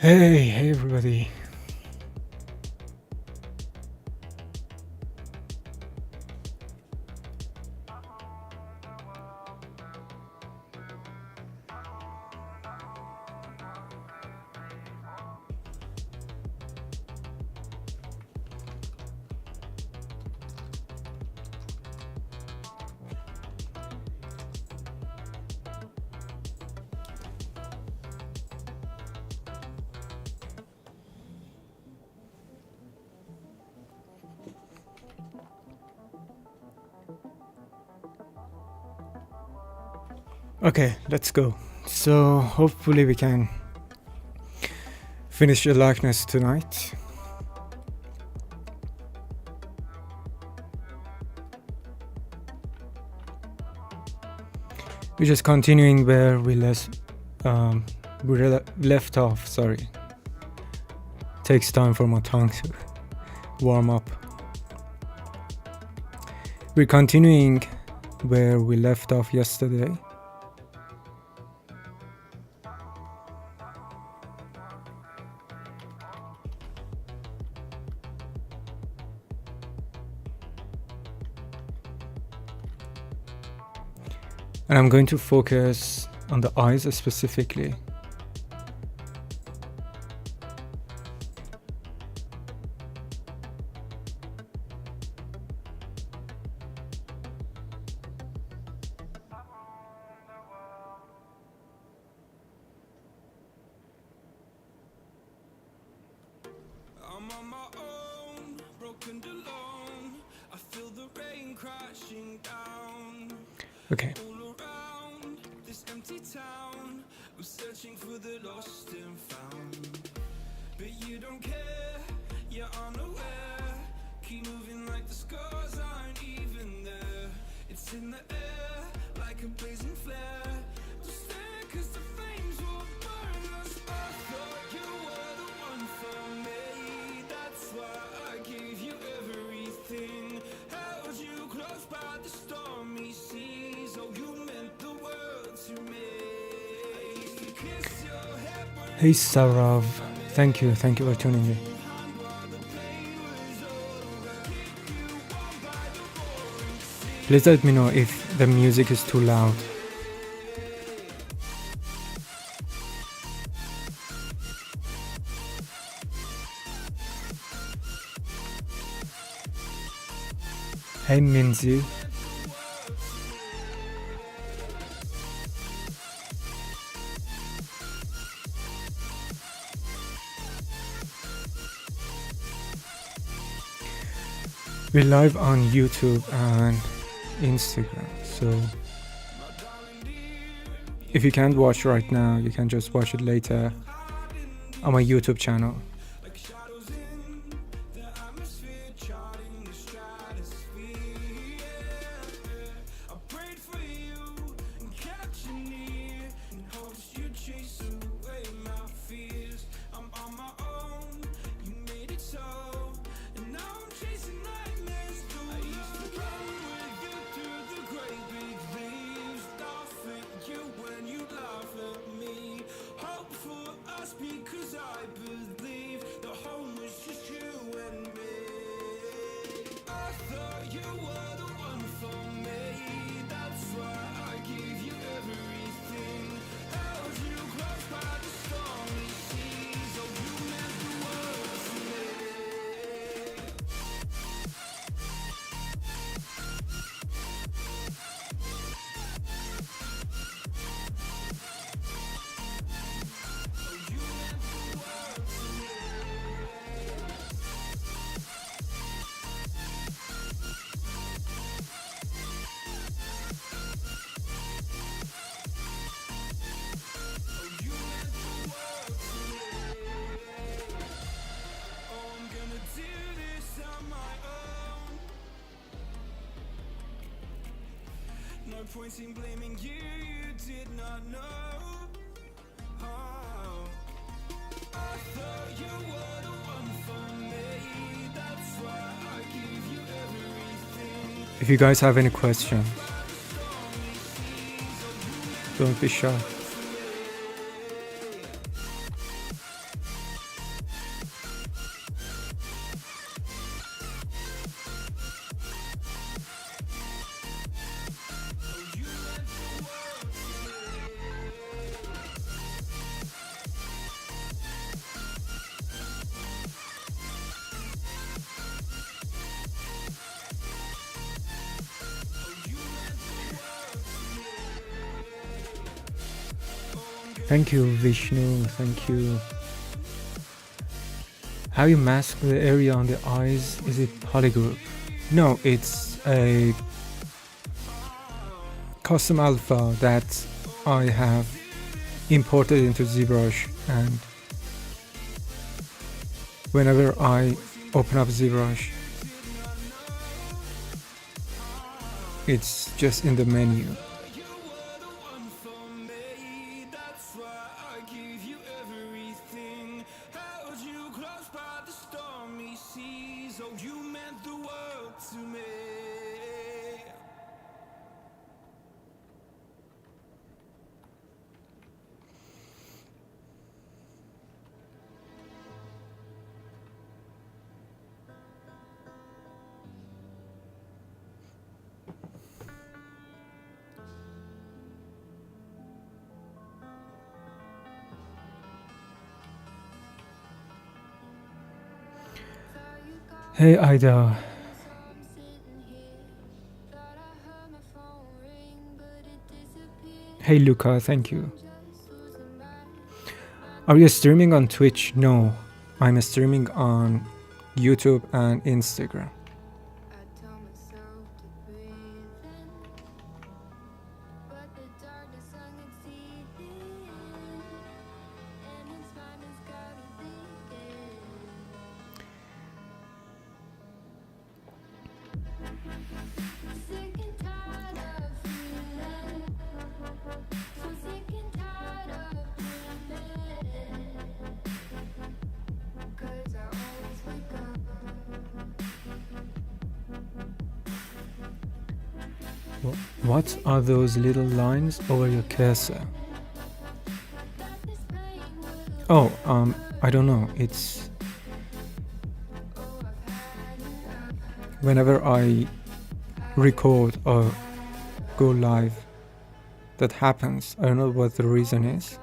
Hey everybody. Okay, let's go. So hopefully we can finish the likeness tonight. We're just continuing where we left off. Sorry, takes time for my tongue to warm up. We're continuing where we left off yesterday. And I'm going to focus on the eyes specifically. I'm on my own, broken alone. I feel the rain crashing down. Okay. All around this empty town, I'm searching for the lost and found. But you don't care, you're unaware. Keep moving like the scars aren't even there. It's in the air, like a blazing flare. Just stare, 'cause the flames will burn us. I thought you were the one for me. That's why I gave you everything. Held you close by the stormy seas. Oh, you meant the world to me. I used to kiss your head when Hey Sarav, thank you for tuning in. Please let me know if the music is too loud. Hey Minzy. We're live on YouTube and Instagram, so if you can't watch right now, you can just watch it later on my YouTube channel. like shadows in the atmosphere, charting the stratosphere. I prayed for you and kept you near in hopes you'd chase away my fears. I'm on my own, you made it so, and now I'm chasing nightmares too. I used to run with you through the great big leaves, laugh at you when you laugh at me. Hope for us because I believe the home was just you and me. I thought you were the one for me. That's why I gave you everything. Held you close by the stormy seas. Oh, you meant the world to me. Oh, I'm gonna do this on my own. No point in blaming you, you did not know. Oh, I thought you were the one for me. That's why I gave you everything. If you guys have any questions, don't be shy. Thank you, Vishnu. Thank you. How you mask the area on the eyes? Is it polygroup? No, it's a custom alpha that I have imported into ZBrush, and whenever I open up ZBrush, it's just in the menu. You were the one for me, that's why I gave you everything. Held you close by the stormy seas. Oh, you meant the world to me. Hey Ida. Hey Luca, thank you. Are you streaming on Twitch? No, I'm streaming on YouTube and Instagram. What are those little lines over your cursor? Oh, I don't know. It's whenever I record or go live, that happens. I don't know what the reason is.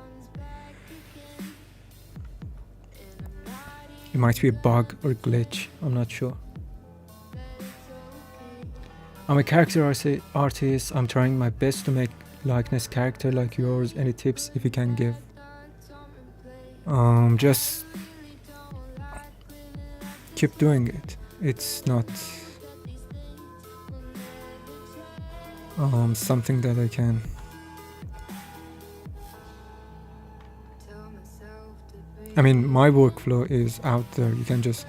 It might be a bug or glitch. I'm not sure. I'm a character artist. I'm trying my best to make likeness character like yours. Any tips if you can give? Just keep doing it. It's not something that I can my workflow is out there. You can just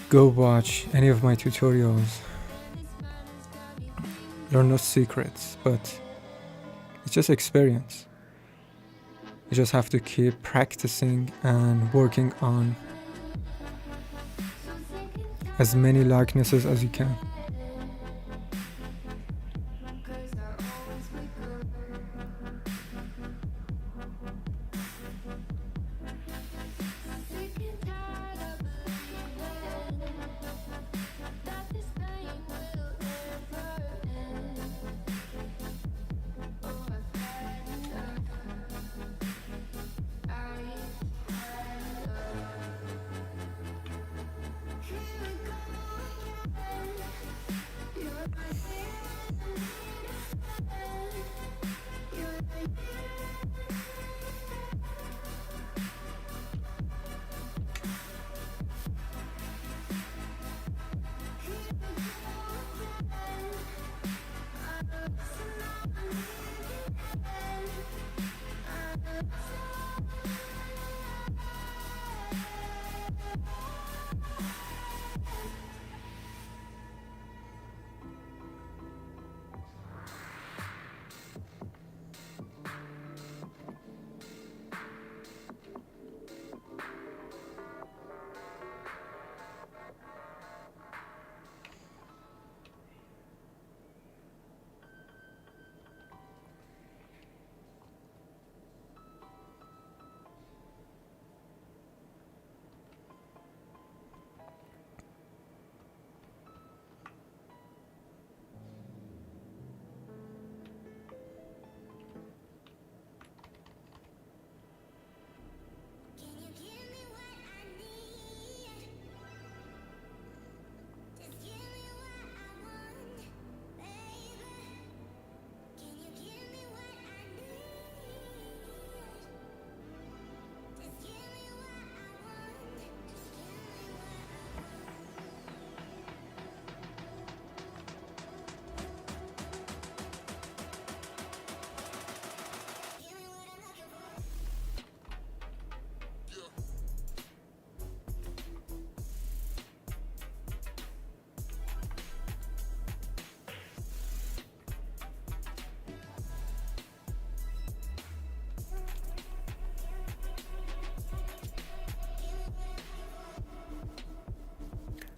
go watch any of my tutorials. There are no secrets, but it's just experience. You just have to keep practicing and working on as many likenesses as you can.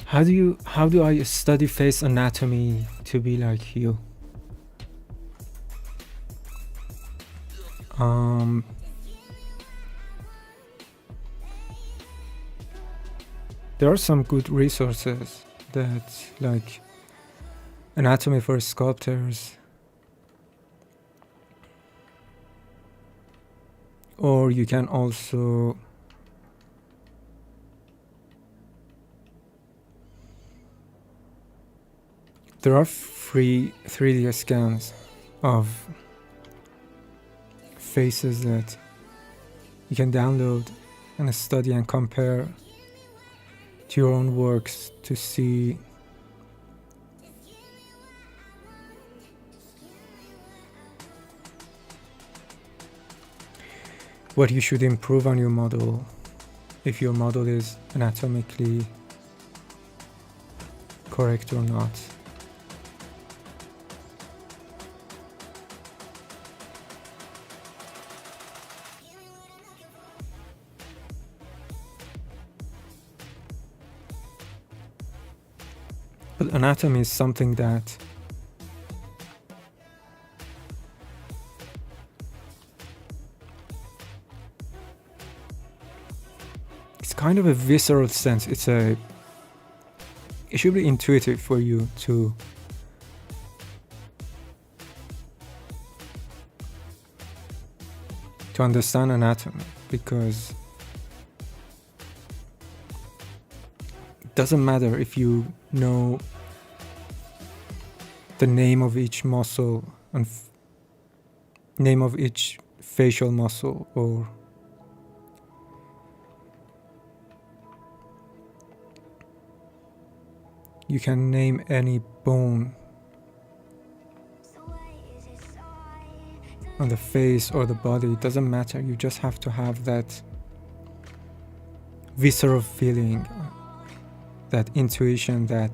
how do I study face anatomy to be like you? There are some good resources that, like Anatomy for Sculptors, or you can also there are free 3D scans of faces that you can download and study and compare to your own works to see what you should improve on your model, if your model is anatomically correct or not. But anatomy is something that it's kind of a visceral sense. It should be intuitive for you to understand anatomy, because it doesn't matter if you know the name of each muscle and name of each facial muscle, or you can name any bone on the face or the body. It doesn't matter. You just have to have that visceral feeling, that intuition, that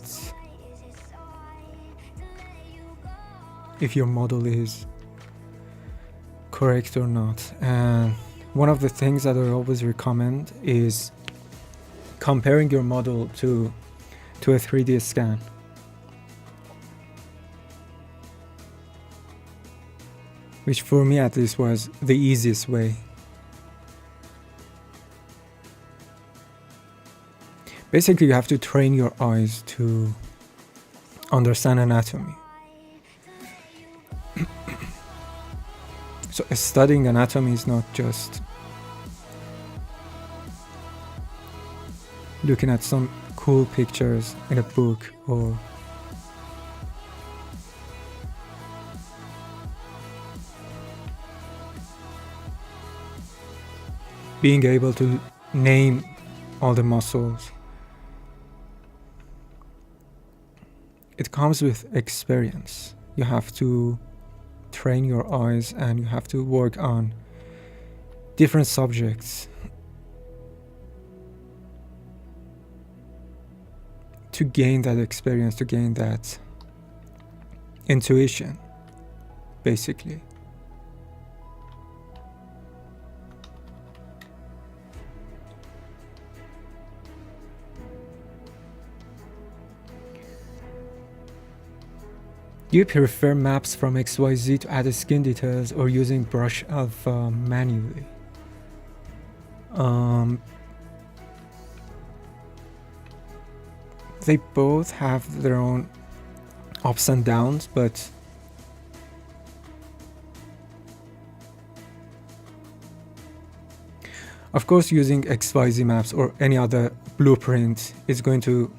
if your model is correct or not. And one of the things that I always recommend is comparing your model to a 3D scan. Which for me at least was the easiest way. Basically, you have to train your eyes to understand anatomy. So studying anatomy is not just looking at some cool pictures in a book, or being able to name all the muscles. It comes with experience. You have to train your eyes and you have to work on different subjects to gain that experience, to gain that intuition, basically. Do you prefer maps from XYZ to add skin details, or using brush alpha manually? They both have their own ups and downs, but of course using XYZ maps or any other blueprint is going to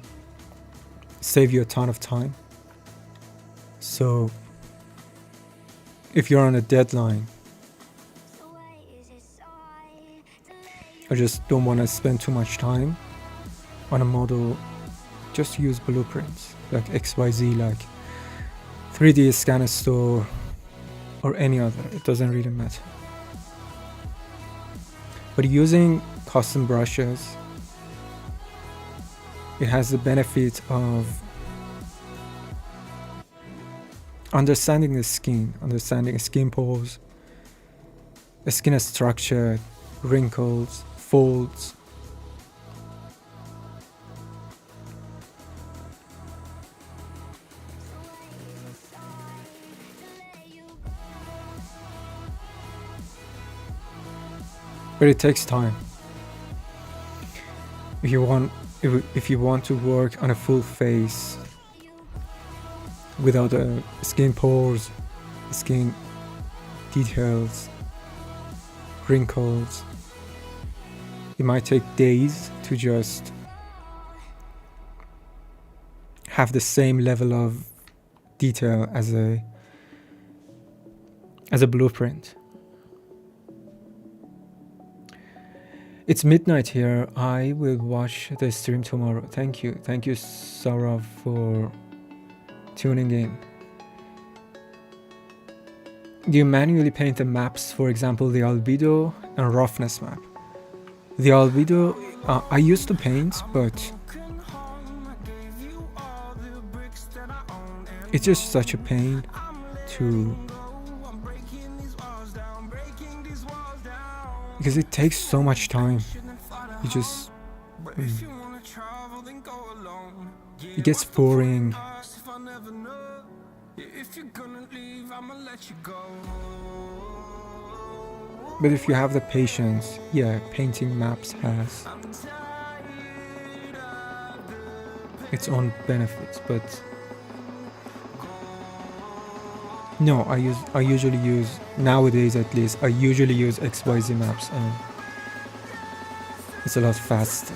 save you a ton of time. So if you're on a deadline or just don't want to spend too much time on a model, just use blueprints like XYZ, like 3D Scanner Store or any other. It doesn't really matter. But using custom brushes, it has the benefit of understanding the skin, understanding skin pores, the skin structure, wrinkles, folds. but it takes time. If you want to work on a full face without skin pores, skin details, wrinkles, it might take days to just have the same level of detail as a blueprint. It's midnight here. I will watch the stream tomorrow. Thank you, Sarah, for tuning in. Do you manually paint the maps, for example the albedo and roughness map? The albedo I used to paint, but it's just such a pain to, because it takes so much time. You just it gets boring. But if you have the patience, yeah, painting maps has its own benefits. But no, I usually use, nowadays at least, I usually use XYZ maps, and it's a lot faster.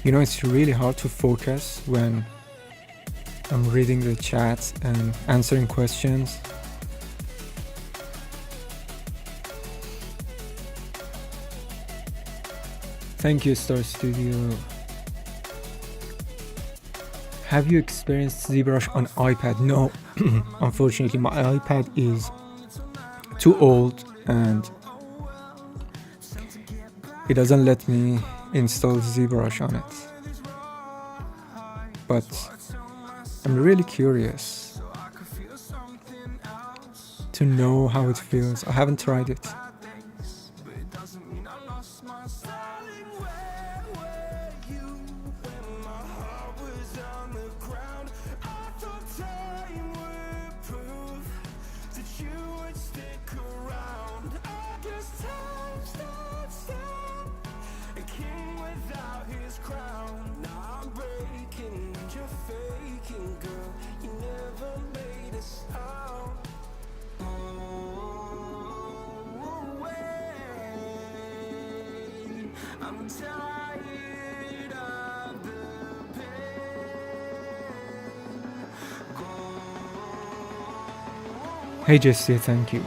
You know, it's really hard to focus when I'm reading the chat and answering questions. Thank you, Star Studio. Have you experienced ZBrush on iPad? No, unfortunately my iPad is too old and it doesn't let me install ZBrush on it. But I'm really curious to know how it feels. I haven't tried it. Hey Jesse, thank you.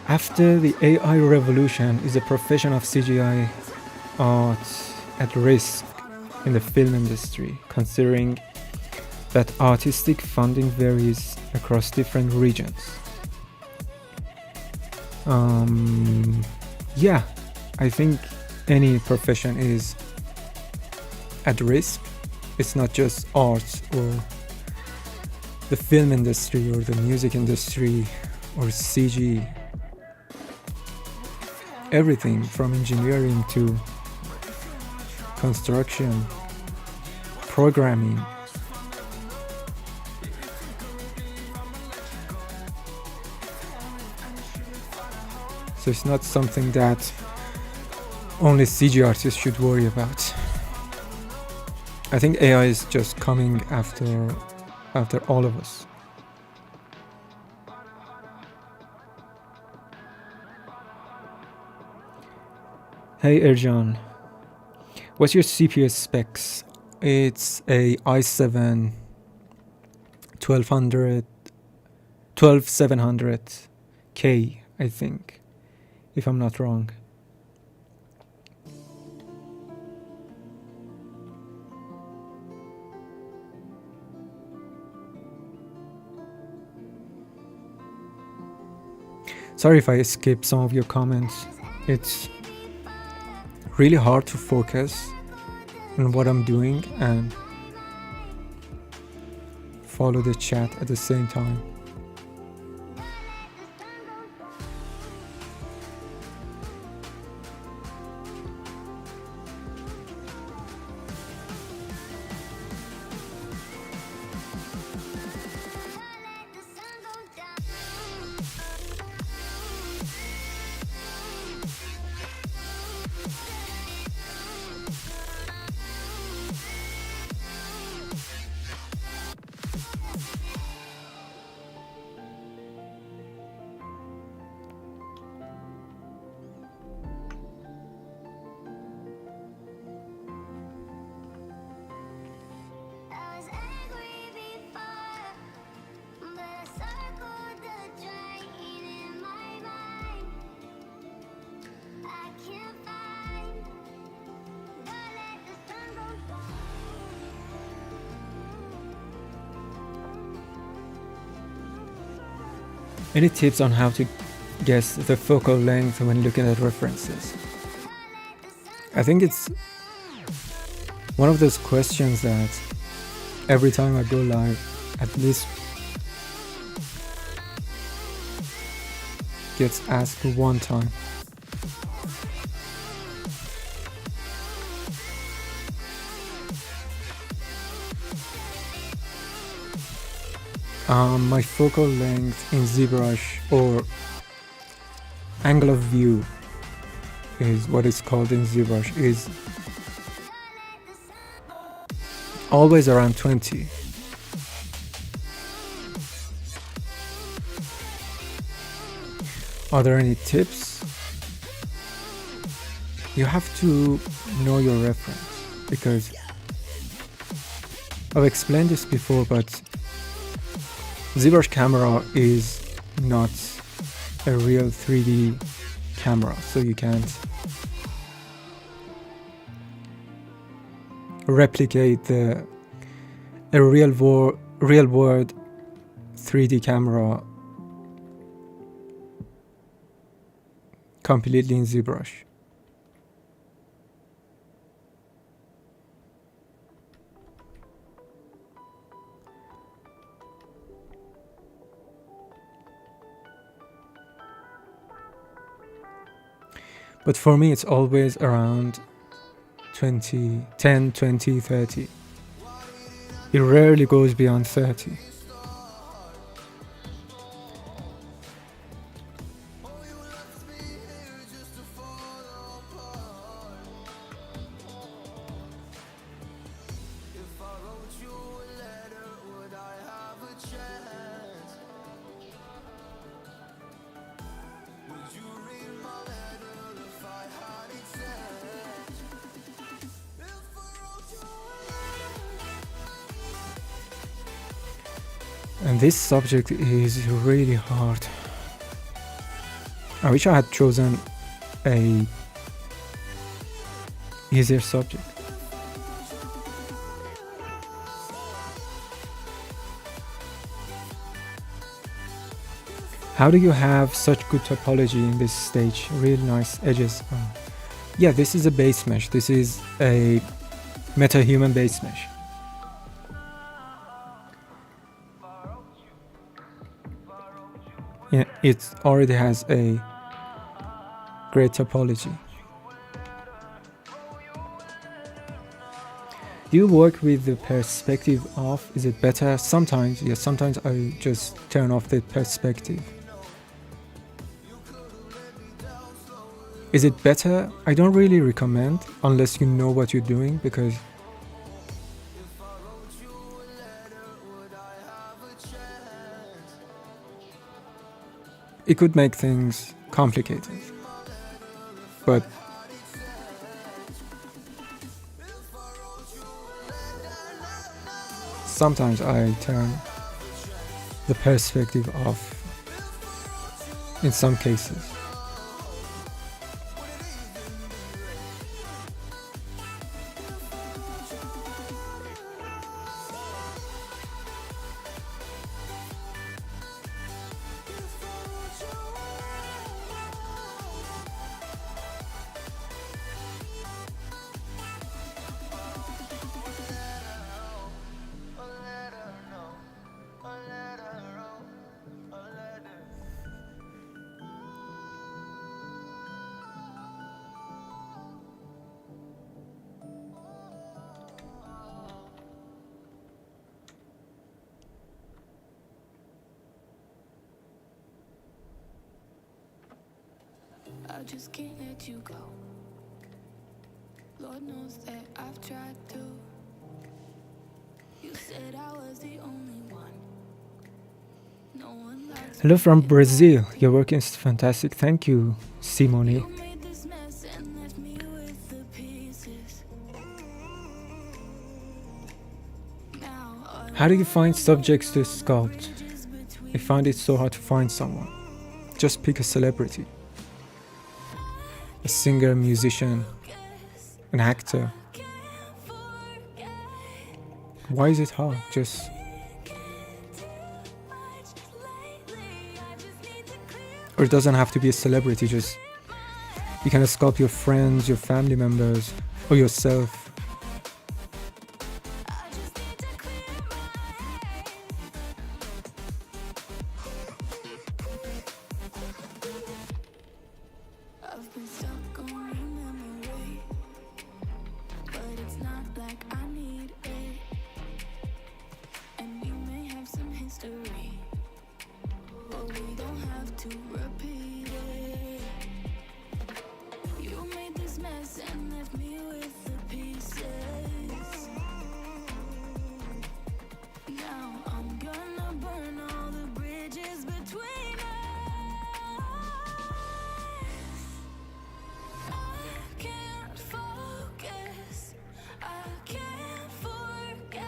After the AI revolution, is the profession of CGI art at risk in the film industry, considering that artistic funding varies across different regions? Yeah, I think any profession is at risk. It's not just art or the film industry or the music industry or CG. Everything from engineering to construction, programming. So it's not something that only CG artists should worry about. I think AI is just coming after all of us. Hey Erjan, what's your CPU specs? It's a i7 12700K, I think, if I'm not wrong. Sorry if I skip some of your comments. It's really hard to focus on what I'm doing and follow the chat at the same time. Any tips on how to guess the focal length when looking at references? I think it's one of those questions that every time I go live, at least gets asked one time. My focal length in ZBrush, or angle of view is what it's called in ZBrush, is always around 20. Are there any tips? You have to know your reference, because I've explained this before, but ZBrush camera is not a real 3D camera, so you can't replicate a real world 3D camera completely in ZBrush. But for me, it's always around 20, 10, 20, 30. It rarely goes beyond 30. And this subject is really hard. I wish I had chosen a easier subject. How do you have such good topology in this stage? Really nice edges. Yeah, this is a base mesh. This is a meta-human base mesh. Yeah, it already has a great topology. Do you work with the perspective off? Is it better? Sometimes, yes, sometimes I just turn off the perspective. Is it better? I don't really recommend unless you know what you're doing, because it could make things complicated. But sometimes I turn the perspective off in some cases. I just can't let you go. Lord knows that I've tried to. You said I was the only one. No one likes Hello from Brazil. Your work is fantastic. Thank you, Simone. you made this mess and left me with the pieces. Now How do you find subjects to sculpt? I find it so hard to find someone. Just pick a celebrity. A singer, musician, an actor. Why is it hard? Just or it doesn't have to be a celebrity. Just you can sculpt your friends, your family members, or yourself. I've been stuck on your memory, but it's not like I need it. And we may have some history, but we don't have to repeat it. You made this mess and left me with the pieces. Now I'm gonna burn all the bridges between us. I can't focus, I can't forget.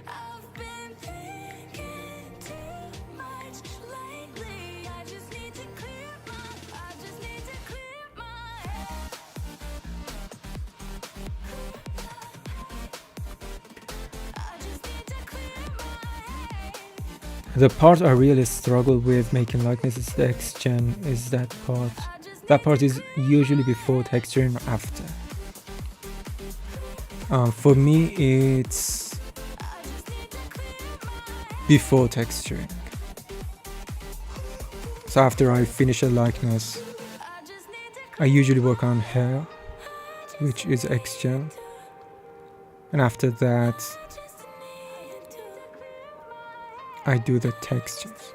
I've been thinking too much lately. I just need to clear my head. I just need to clear my head. The part I really struggle with making likenesses X-Gen is that part. That part is usually before texturing or after. For me, it's before texturing. So after I finish a likeness, I usually work on hair, which is X-Gen. And after that, I do the textures.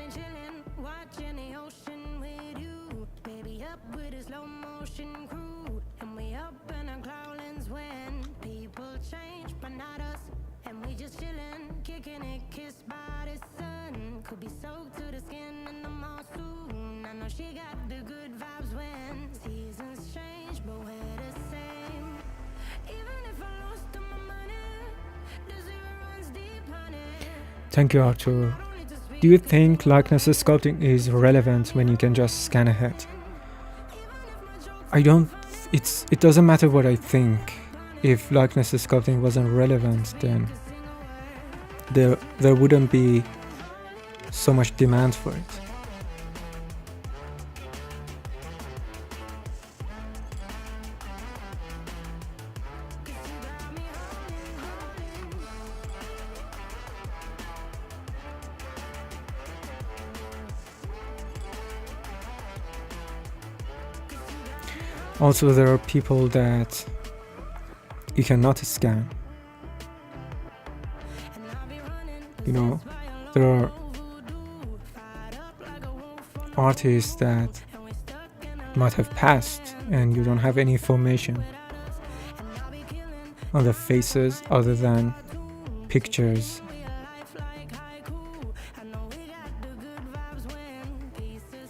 Chillin', watching the ocean with you. Baby up with a slow motion crew. And we up in our cloudlands when people change, but not us. And we just chillin', kicking it, kissed by the sun. Could be soaked to the skin in the mall soon. I know she got the good vibes when seasons change, but we're the same. Even if I lost all my money, the zero runs deep, honey. Thank you, Arthur. Do you think likeness sculpting is relevant when you can just scan ahead? I don't. It doesn't matter what I think. If likeness sculpting wasn't relevant, then there wouldn't be so much demand for it. Also, there are people that you cannot scan. You know, there are artists that might have passed and you don't have any information on their faces other than pictures.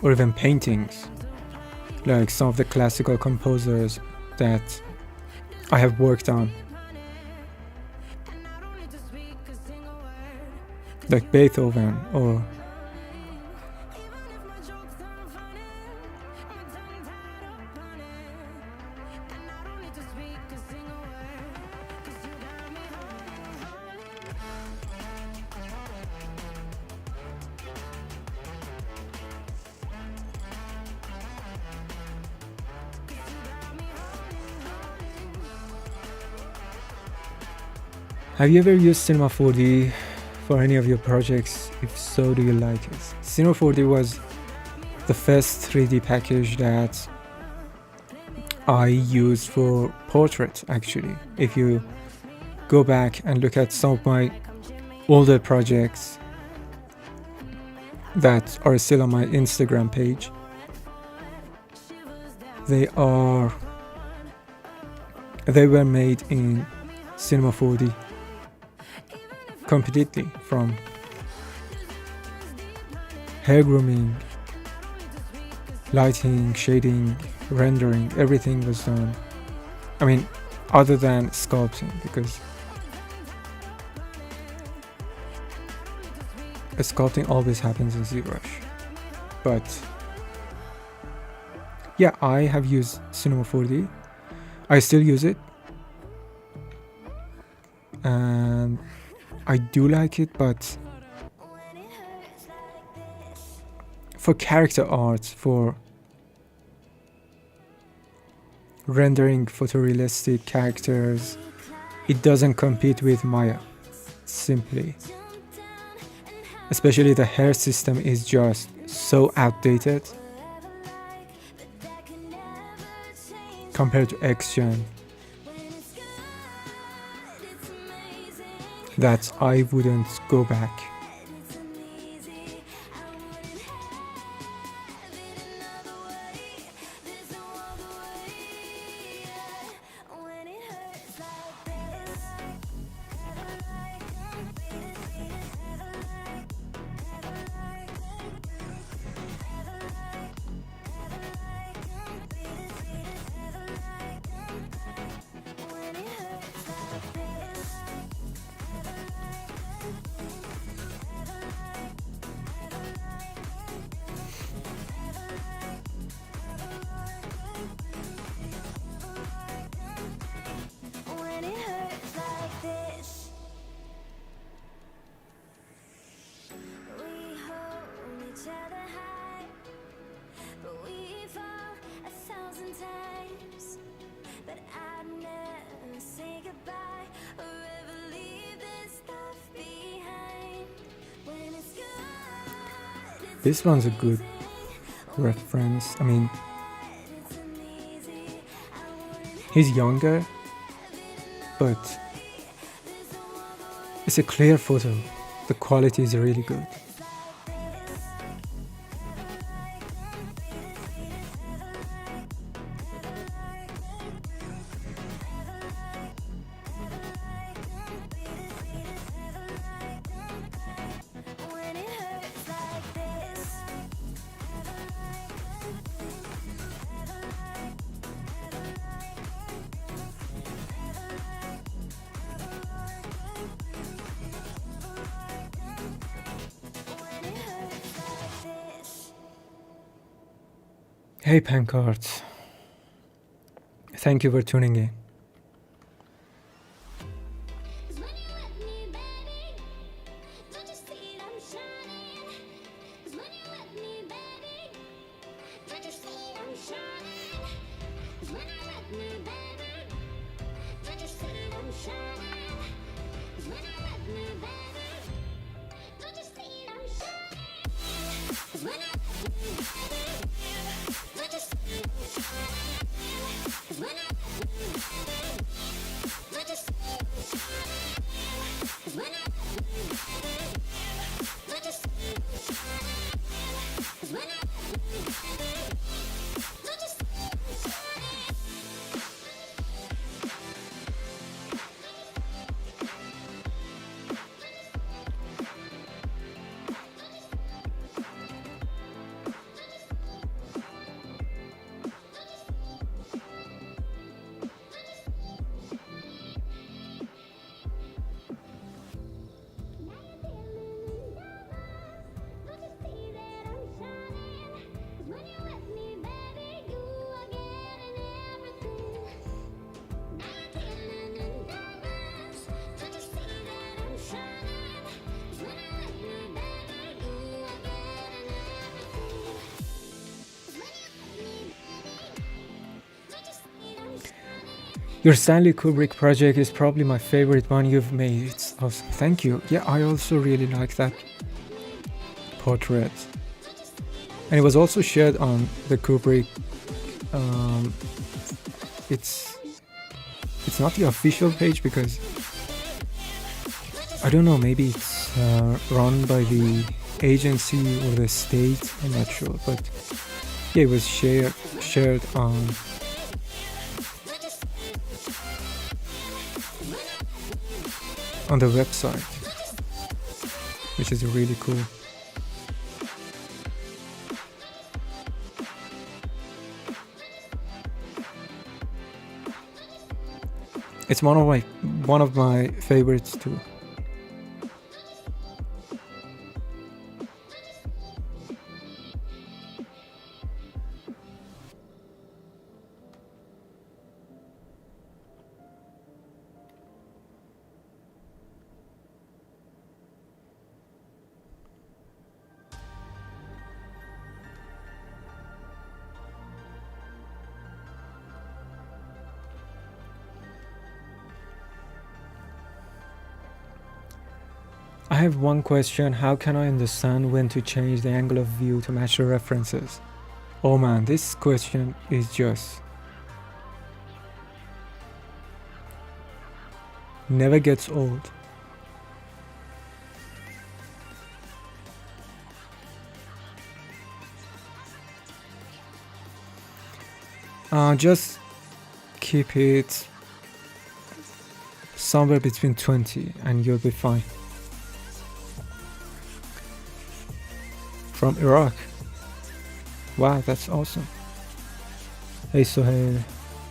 Or even paintings. Like some of the classical composers that I have worked on, like Beethoven or Have you ever used Cinema 4D for any of your projects? If so, do you like it? Cinema 4D was the first 3D package that I used for portrait, actually. If you go back and look at some of my older projects that are still on my Instagram page, they were made in Cinema 4D completely, from hair grooming, lighting, shading, rendering, everything was done. I mean, other than sculpting, because sculpting always happens in ZBrush. But yeah, I have used Cinema 4D. I still use it, and I do like it, but for character art, for rendering photorealistic characters, it doesn't compete with Maya, simply. Especially the hair system is just so outdated compared to X-Gen that I wouldn't go back. This one's a good reference. I mean, he's younger, but it's a clear photo. The quality is really good. Hey Pancart, thank you for tuning in. Your Stanley Kubrick project is probably my favorite one you've made. It's awesome. Thank you. Yeah, I also really like that portrait. And it was also shared on the Kubrick. It's not the official page because I don't know, maybe it's run by the agency or the state, I'm not sure, but yeah, it was shared on the website, which is really cool. It's one of my favorites too. I have one question. How can I understand when to change the angle of view to match the references? Oh man, this question is just never gets old. Just keep it somewhere between 20 and you'll be fine. From Iraq. Wow, that's awesome. Hey Sohail,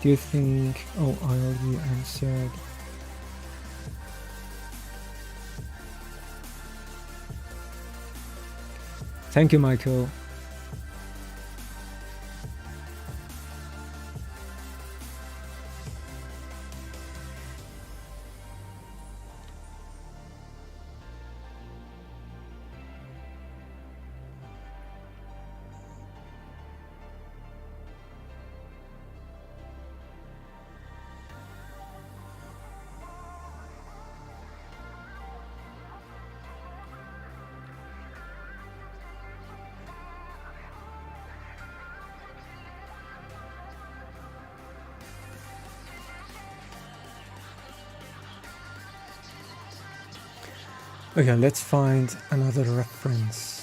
do you think... Oh, I already answered. Thank you, Michael. Okay, let's find another reference.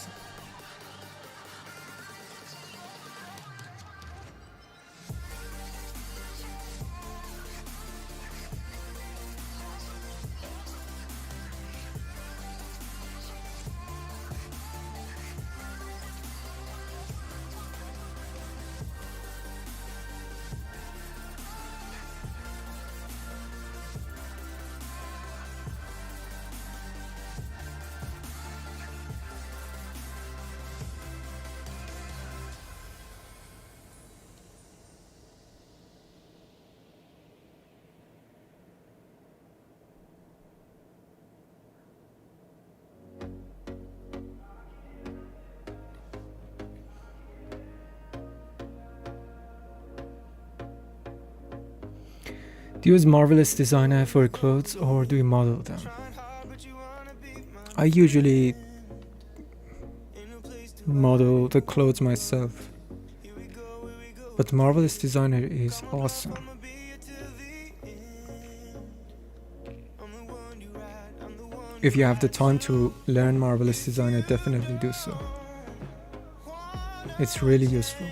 Do you use Marvelous Designer for clothes or do you model them? I usually model the clothes myself, but Marvelous Designer is awesome. If you have the time to learn Marvelous Designer, definitely do so. It's really useful.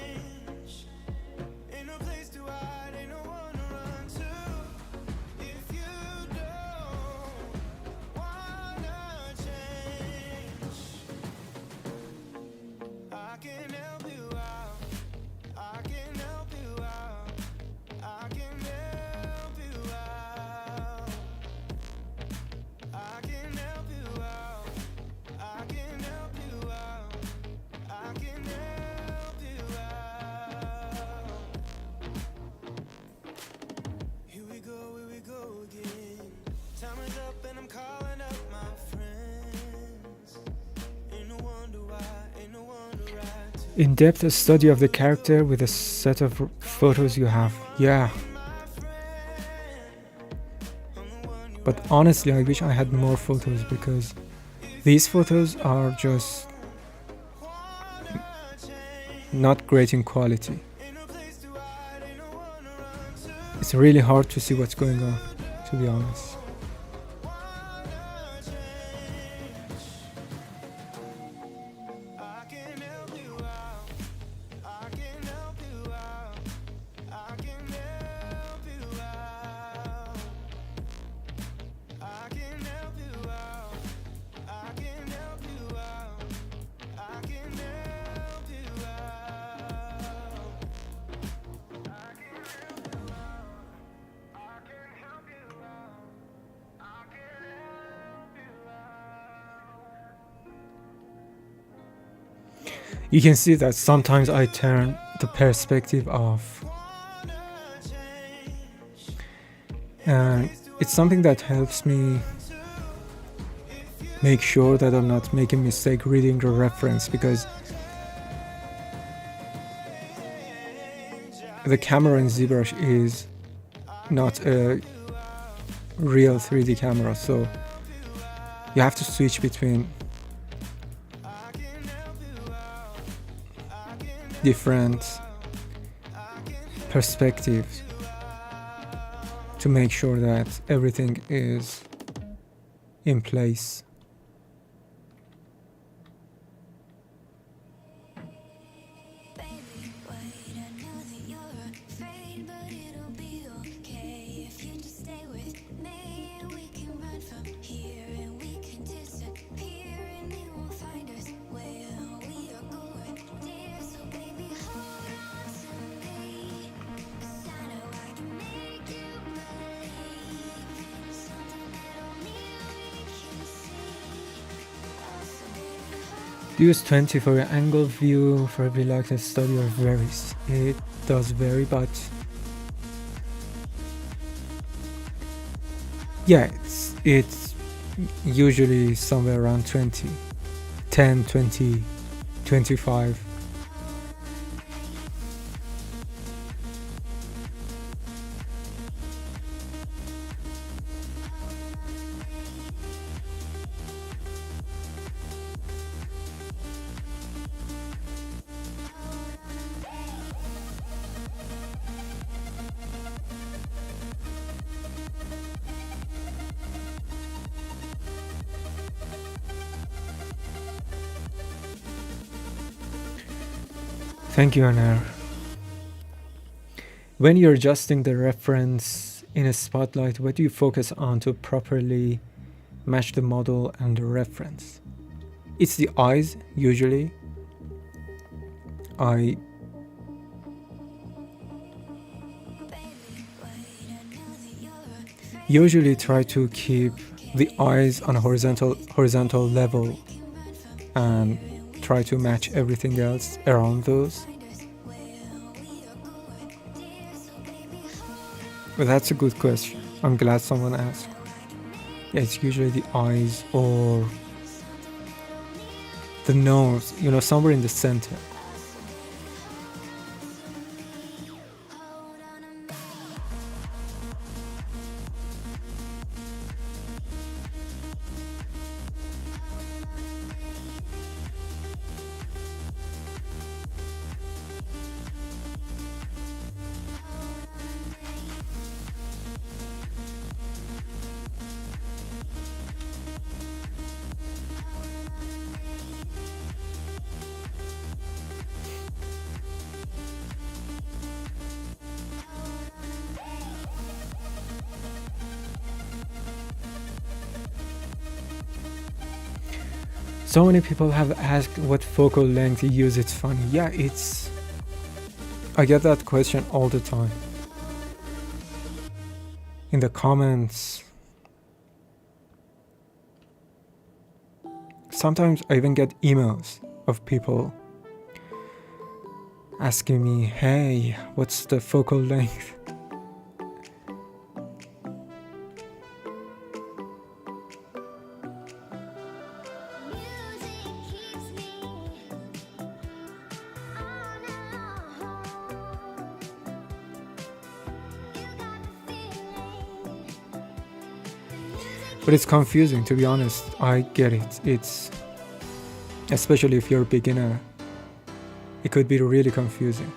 In-depth study of the character with a set of photos you have. Yeah. But honestly, I wish I had more photos, because these photos are just not great in quality. It's really hard to see what's going on, to be honest. I can help you out. I can help you out. I can help you out. I can help you out. I can help you out. I can help you out. I can help you out. I can help you out. I can help you out. You can see that sometimes I turn the perspective off, and it's something that helps me make sure that I'm not making mistake reading the reference, because the camera in ZBrush is not a real 3D camera, so you have to switch between different perspectives to make sure that everything is in place. Baby, wait, I know that you're afraid, but it'll be okay if you just stay with me. We can run from here and we can disappear, and they won't find us where we are going, dear. So baby, hold on to me, 'cause I know I can make you believe in something that only we can see. Oh, so baby, hold Do you use 20 for your angle view for every likeness study, or varies? It does vary, but yeah, it's usually somewhere around 20, 10, 20, 25. Thank you, Anar. When you're adjusting the reference in a spotlight, what do you focus on to properly match the model and the reference? It's the eyes, usually. I usually try to keep the eyes on a horizontal level and try to match everything else around those. But that's a good question. I'm glad someone asked. Yeah, it's usually the eyes or the nose, somewhere in the center. So many people have asked what focal length you use. It's funny. Yeah, I get that question all the time. In the comments. Sometimes I even get emails of people asking me, hey, what's the focal length? But it's confusing, to be honest. I get it. It's, especially if you're a beginner, it could be really confusing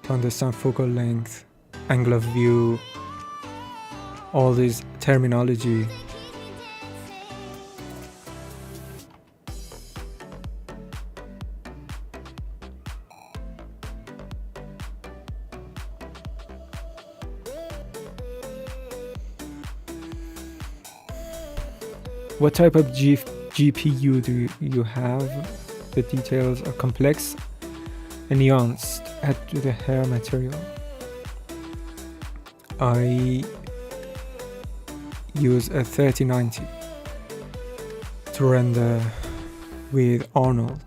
to understand focal length, angle of view, all this terminology. What type of GPU do you have? The details are complex and nuanced. Add to the hair material. I use a 3090 to render with Arnold.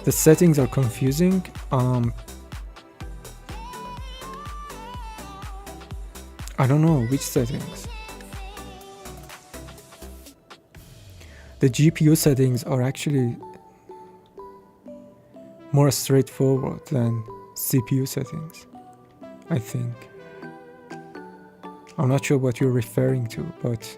The settings are confusing. I don't know which settings. The GPU settings are actually more straightforward than CPU settings, I think. I'm not sure what you're referring to, but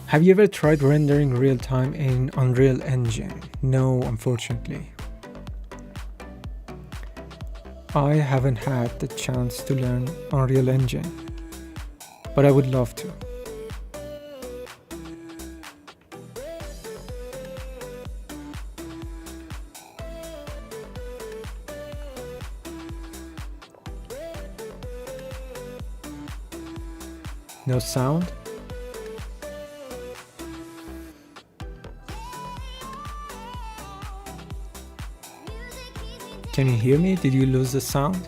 have you ever tried rendering real-time in Unreal Engine? No, unfortunately. I haven't had the chance to learn Unreal Engine, but I would love to. No sound? Can you hear me? Did you lose the sound?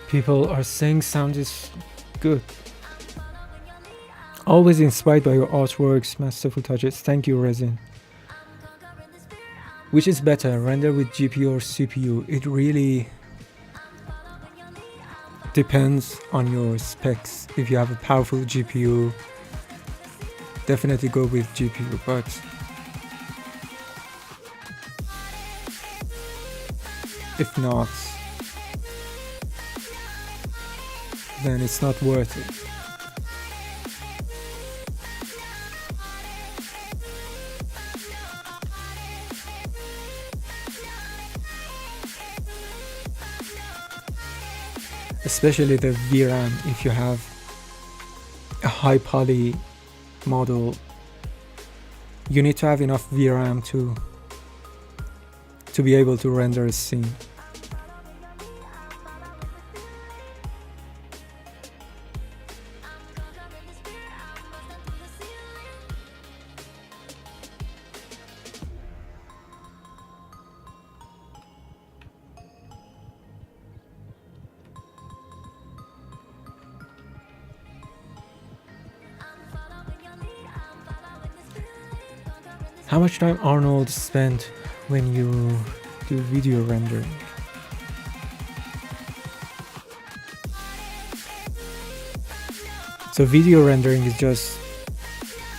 People are saying sound is good. Always inspired by your artworks, masterful touches. Thank you, Resin. Which is better, render with GPU or CPU? It really depends on your specs. If you have a powerful GPU, definitely go with GPU, but if not, then it's not worth it. Especially the VRAM, if you have a high poly model, you need to have enough VRAM to be able to render a scene. How much time Arnold spent when you do video rendering? So video rendering is just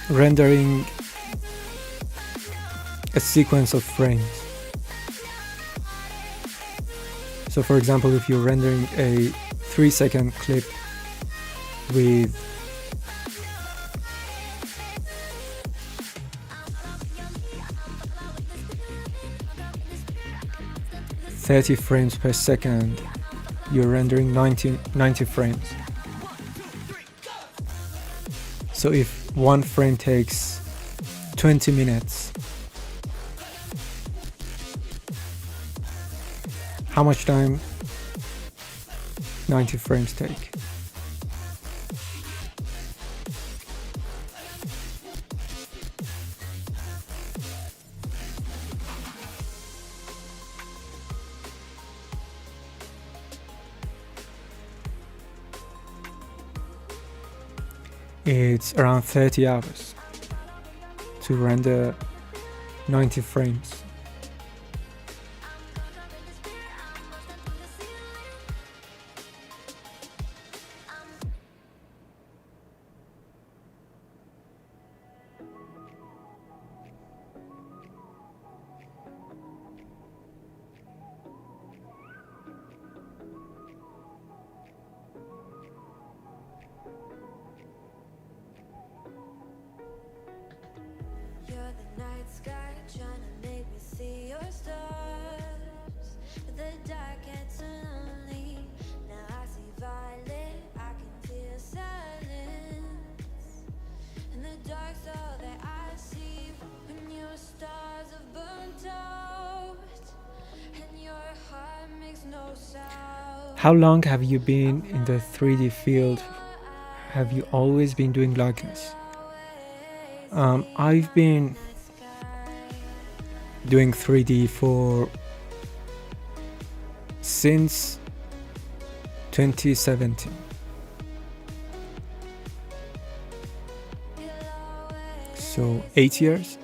rendering a sequence of frames. So for example, if you're rendering a 3-second clip with .30 frames per second, you're rendering 90 frames. So if one frame takes 20 minutes, how much time 90 frames take? It's around 30 hours to render 90 frames. You're the night sky trying to make me see your stars. But the dark gets lonely. Now I see violet, I can feel silence. And the dark's all that I see when your stars have burnt out. And your heart makes no sound. How long have you been in the 3D field? Have you always been doing likeness? I've been doing 3D since 2017. So 8 years.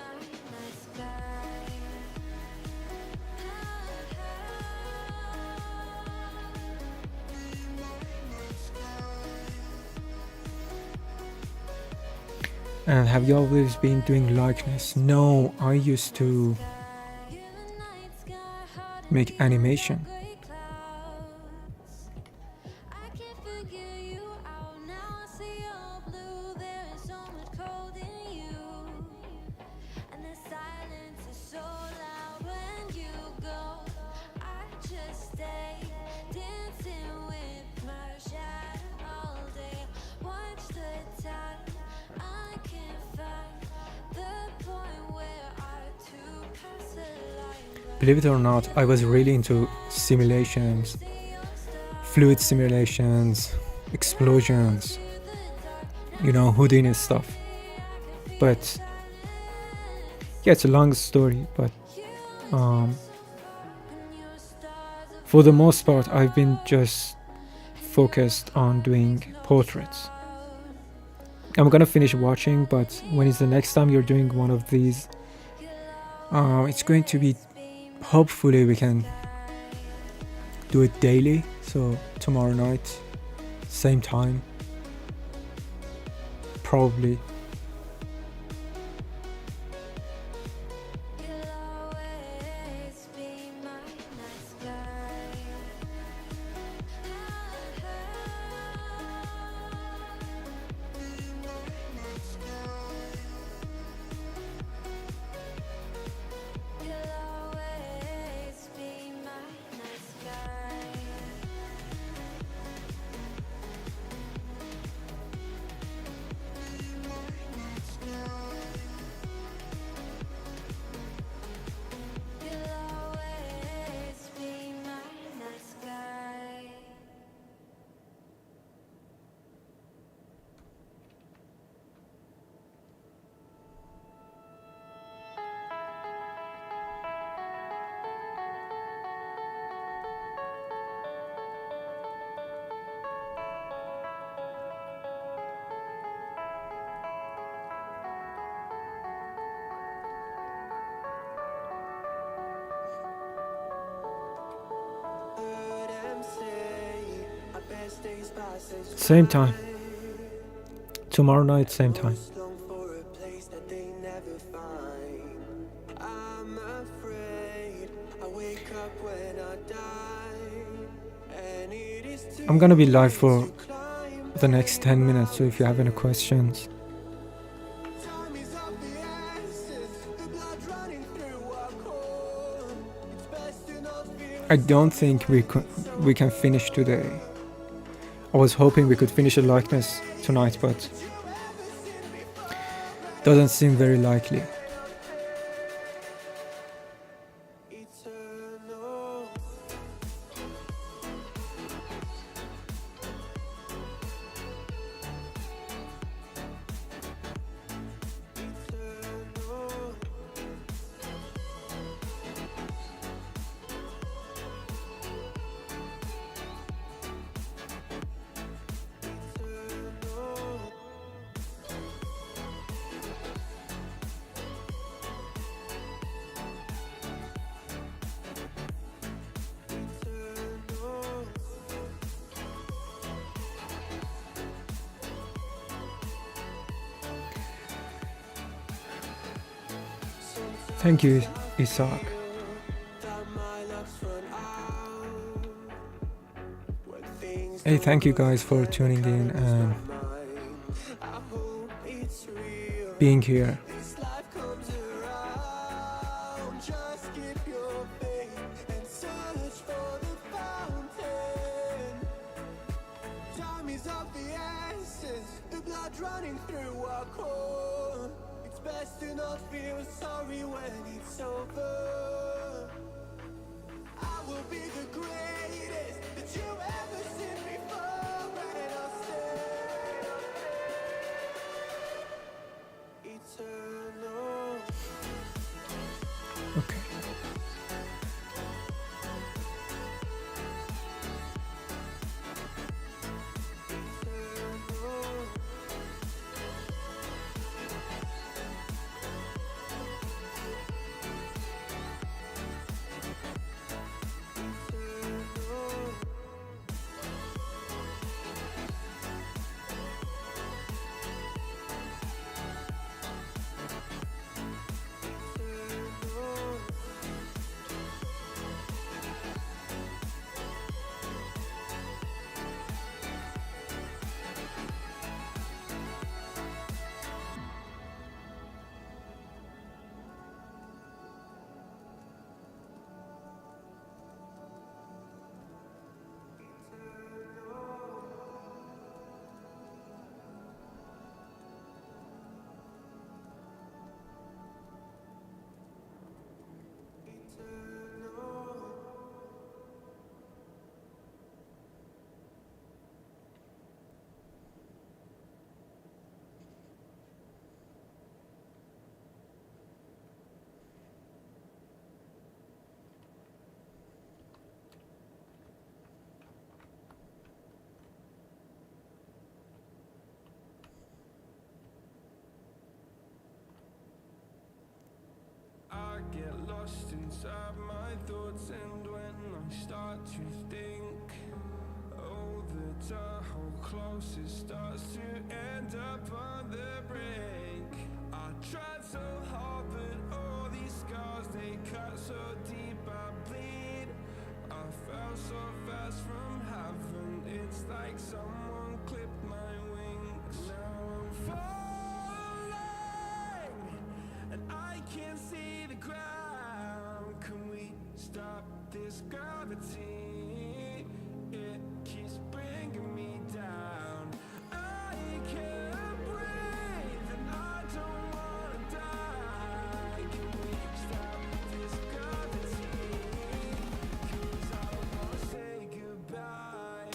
And have you always been doing likeness? No, I used to make animation. Believe it or not, I was really into simulations, fluid simulations, explosions, Houdini stuff. But yeah, it's a long story, but for the most part, I've been just focused on doing portraits. I'm gonna finish watching, but when is the next time you're doing one of these? It's going to be, hopefully we can do it daily, so tomorrow night, same time, probably. Same time. Tomorrow night, same time. I'm gonna be live for the next 10 minutes, so if you have any questions. Time is of the essence, the blood running through our core. It's best to not feel I don't think we can finish today. I was hoping we could finish a likeness tonight, but doesn't seem very likely. eternal. Eternal. Eternal. Eternal. Thank you, Isaac. That my luck's run out. When things Hey, thank you guys for tuning in and mine, I hope it's real. being here. This life comes around. Just keep your faith and search for the fountain. Time is of the essence, the blood running through our core. It's best to not feel sorry when it's over. I will be the greatest that you ever seen before, and I'll stay eternal. Okay. Eternal. Eternal. Eternal. Eternal. I get lost inside my thoughts, and when I start to think, oh, the Tahoe closest starts to end up on the brink. I tried so hard, but all these scars, they cut so deep I bleed. I fell so fast from heaven, it's like someone clipped my wings. Now I'm falling, and I can't see the ground. Can we stop this gravity? It keeps bringing me down. I can't breathe, and I don't wanna die. Can we stop this gravity? 'Cause I don't wanna say goodbye.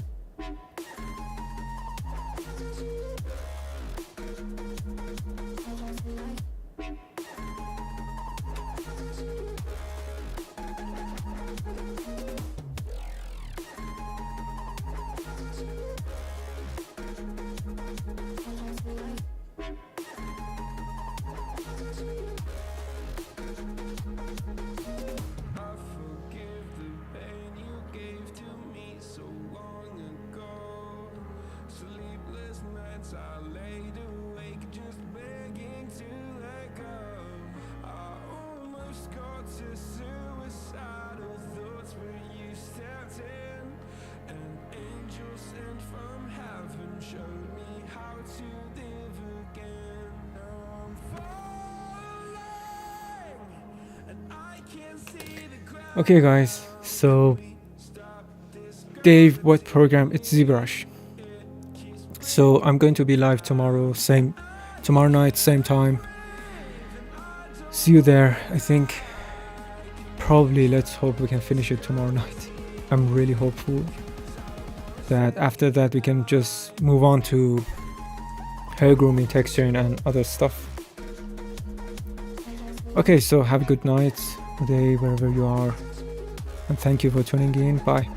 Okay guys, so Dave, what program? It's ZBrush. So I'm going to be live tomorrow night, same time. See you there. I think probably, let's hope we can finish it tomorrow night. I'm really hopeful that after that we can just move on to hair grooming, texturing and other stuff. Okay, so have a good night, good day, wherever you are, and thank you for tuning in. Bye.